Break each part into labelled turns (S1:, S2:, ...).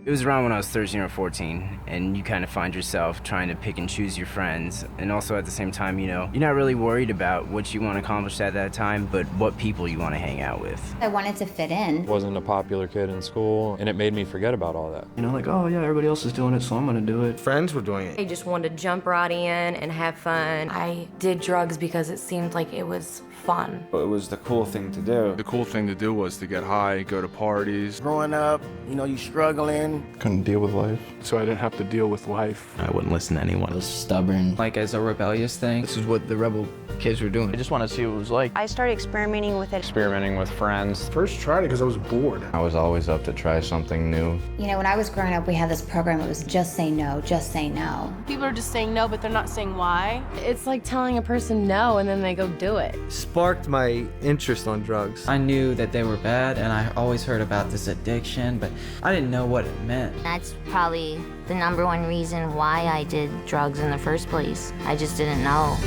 S1: It was around when I was 13 or 14, and you kind of find yourself trying to pick and choose your friends, and also at the same time, you know, you're not really worried about what you want to accomplish at that time, but what people you want to hang out with.
S2: I wanted to fit in.
S3: Wasn't a popular kid in school, and it made me forget about all that.
S4: You know, like, oh yeah, everybody else is doing it, so I'm gonna do it.
S5: Friends were doing it.
S6: I just wanted to jump right in and have fun. I did drugs because it seemed like it was fun.
S5: It was the cool thing to do.
S7: The cool thing to do was to get high, go to parties.
S8: Growing up, you know, you struggling.
S3: Couldn't deal with life.
S7: So I didn't have to deal with life.
S9: I wouldn't listen to anyone.
S10: I was stubborn.
S4: Like as a rebellious thing.
S5: This is what the rebel kids were doing.
S3: I just wanted to see what it was like.
S11: I started experimenting with it.
S3: Experimenting with friends.
S7: First tried it because I was bored.
S3: I was always up to try something new.
S2: You know, when I was growing up, we had this program that was just say no, just say no.
S12: People are just saying no, but they're not saying why.
S6: It's like telling a person no and then they go do it.
S5: Sparked my interest on drugs.
S4: I knew that they were bad, and I always heard about this addiction, but I didn't know what it meant.
S11: That's probably the #1 reason why I did drugs in the first place. I just didn't know.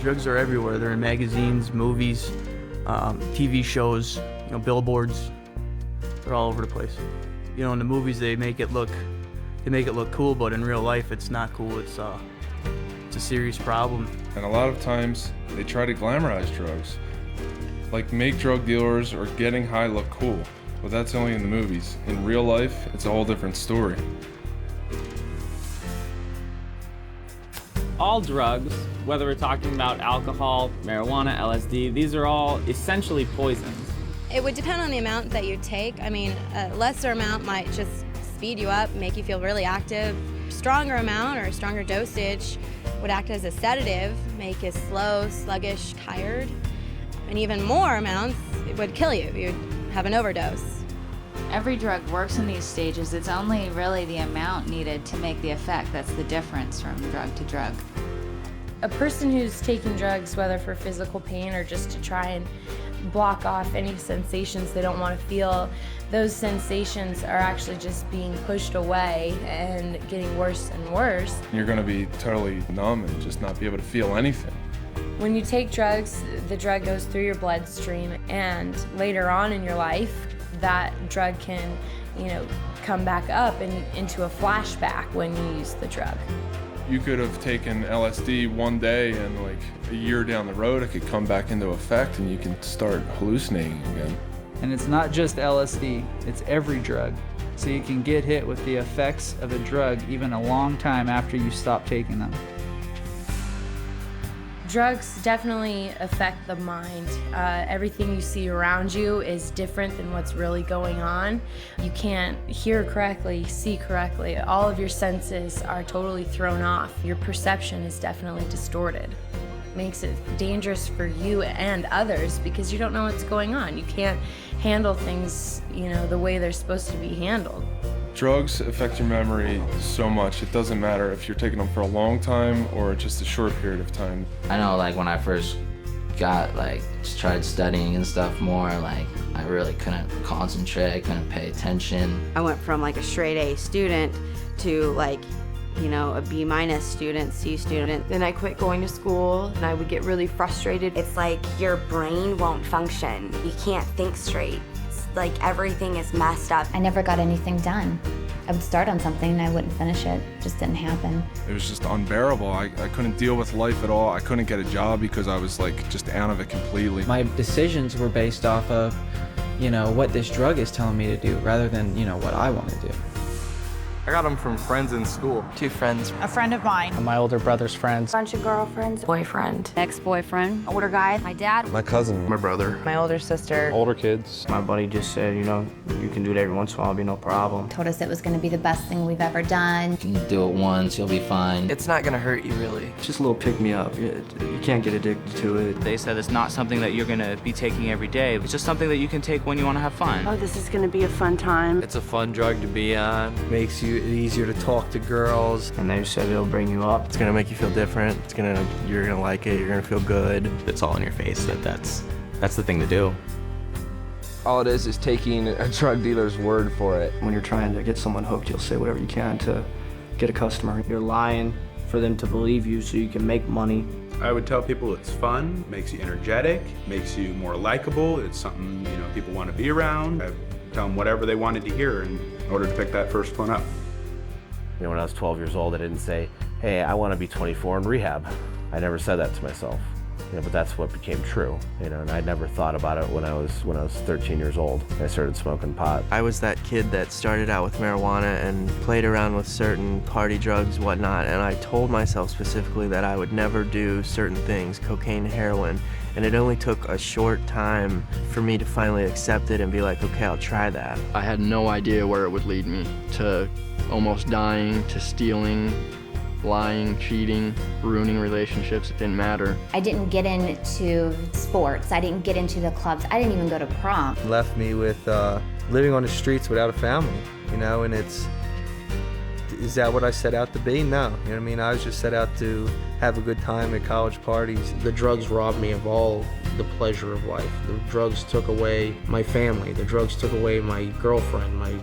S4: Drugs are everywhere. They're in magazines, movies, TV shows, you know, billboards. They're all over the place. You know, in the movies they make it look cool, but in real life it's not cool. It's a serious problem.
S7: And a lot of times they try to glamorize drugs. Like make drug dealers or getting high look cool. But that's only in the movies. In real life, it's a whole different story.
S13: All drugs, whether we're talking about alcohol, marijuana, LSD, these are all essentially poisons.
S6: It would depend on the amount that you take. I mean, a lesser amount might just speed you up, make you feel really active. Stronger amount or a stronger dosage would act as a sedative, make you slow, sluggish, tired. And even more amounts, it would kill you. You'd have an overdose.
S14: Every drug works in these stages. It's only really the amount needed to make the effect that's the difference from drug to drug.
S6: A person who's taking drugs, whether for physical pain or just to try and block off any sensations they don't want to feel, those sensations are actually just being pushed away and getting worse and worse.
S7: You're gonna be totally numb and just not be able to feel anything.
S6: When you take drugs, the drug goes through your bloodstream, and later on in your life, that drug can, you know, come back up and into a flashback when you use the drug.
S7: You could have taken LSD one day and like a year down the road, it could come back into effect and you can start hallucinating again.
S4: And it's not just LSD, it's every drug. So you can get hit with the effects of a drug even a long time after you stop taking them.
S6: Drugs definitely affect the mind. Everything you see around you is different than what's really going on. You can't hear correctly, see correctly. All of your senses are totally thrown off. Your perception is definitely distorted. Makes it dangerous for you and others because you don't know what's going on. You can't handle things, you know, the way they're supposed to be handled.
S7: Drugs affect your memory so much. It doesn't matter if you're taking them for a long time or just a short period of time.
S10: I know, like, when I first got, like, just tried studying and stuff more, like, I really couldn't concentrate, I couldn't pay attention.
S11: I went from like a straight A student to like, you know, a B- student, C student.
S6: Then I quit going to school and I would get really frustrated.
S11: It's like your brain won't function. You can't think straight. It's like everything is messed up.
S2: I never got anything done. I would start on something and I wouldn't finish it. It just didn't happen.
S7: It was just unbearable. I couldn't deal with life at all. I couldn't get a job because I was like just out of it completely.
S4: My decisions were based off of, you know, what this drug is telling me to do rather than, you know, what I want to do.
S5: I got them from friends in school.
S10: 2 friends.
S12: A friend of mine.
S4: My older brother's friends.
S11: Bunch of girlfriends.
S6: Boyfriend.
S11: Ex-boyfriend. Older guy. My dad.
S3: My cousin. My brother.
S12: My older sister.
S3: Older kids.
S4: My buddy just said, you know, you can do it every once in a while, it'll be no problem.
S2: Told us it was going to be the best thing we've ever done.
S10: You can do it once, you'll be fine.
S9: It's not gonna hurt you, really.
S4: It's just a little pick-me-up. You can't get addicted to it.
S13: They said it's not something that you're gonna be taking every day. It's just something that you can take when you want to have fun.
S12: Oh, this is gonna be a fun time.
S9: It's a fun drug to be on.
S5: Makes you easier to talk to girls.
S4: And they said it'll bring you up.
S9: It's gonna make you feel different. You're gonna like it, you're gonna feel good. It's all in your face that's the thing to do.
S5: All it is taking a drug dealer's word for it.
S4: When you're trying to get someone hooked, you'll say whatever you can to get a customer. You're lying for them to believe you so you can make money.
S15: I would tell people it's fun, makes you energetic, makes you more likable. It's something, people want to be around. I tell them whatever they wanted to hear in order to pick that first one up.
S16: When I was 12 years old, I didn't say, hey, I want to be 24 in rehab. I never said that to myself. But that's what became true, and I never thought about it when I was 13 years old. I started smoking pot.
S17: I was that kid that started out with marijuana and played around with certain party drugs, whatnot, and I told myself specifically that I would never do certain things, cocaine, heroin, and it only took a short time for me to finally accept it and be like, okay, I'll try that.
S18: I had no idea where it would lead me, to almost dying, to stealing, lying, cheating, ruining relationships. It didn't matter.
S2: I didn't get into sports. I didn't get into the clubs. I didn't even go to prom.
S19: It left me with living on the streets without a family, and is that what I set out to be? No, you know what I mean? I was just set out to have a good time at college parties.
S20: The drugs robbed me of all the pleasure of life. The drugs took away my family. The drugs took away my girlfriend, my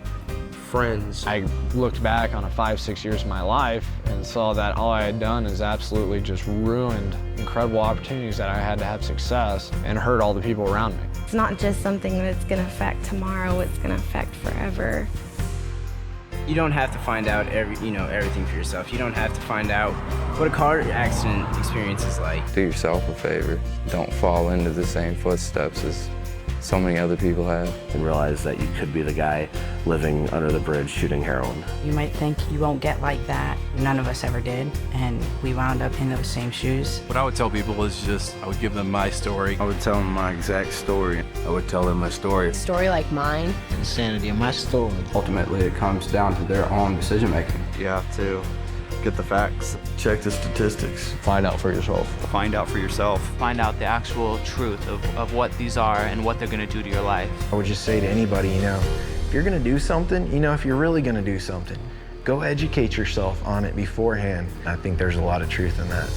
S20: friends.
S21: I looked back on 5-6 years of my life and saw that all I had done is absolutely just ruined incredible opportunities that I had to have success and hurt all the people around me.
S22: It's not just something that's going to affect tomorrow, it's going to affect forever.
S1: You don't have to find out everything for yourself. You don't have to find out what a car accident experience is like.
S23: Do yourself a favor. Don't fall into the same footsteps as so many other people have.
S16: And realize that you could be the guy living under the bridge shooting heroin.
S24: You might think you won't get like that. None of us ever did, and we wound up in those same shoes.
S25: What I would tell people is just, I would give them my story.
S26: I would tell them my exact story.
S27: I would tell them my story.
S6: A story like mine.
S24: Insanity of my story.
S27: Ultimately, it comes down to their own decision making.
S9: You have to get the facts.
S26: Check the statistics.
S3: Find out for yourself.
S9: Find out for yourself.
S28: Find out the actual truth of what these are and what they're going to do to your life.
S29: I would just say to anybody, if you're going to do something, if you're really going to do something, go educate yourself on it beforehand. I think there's a lot of truth in that.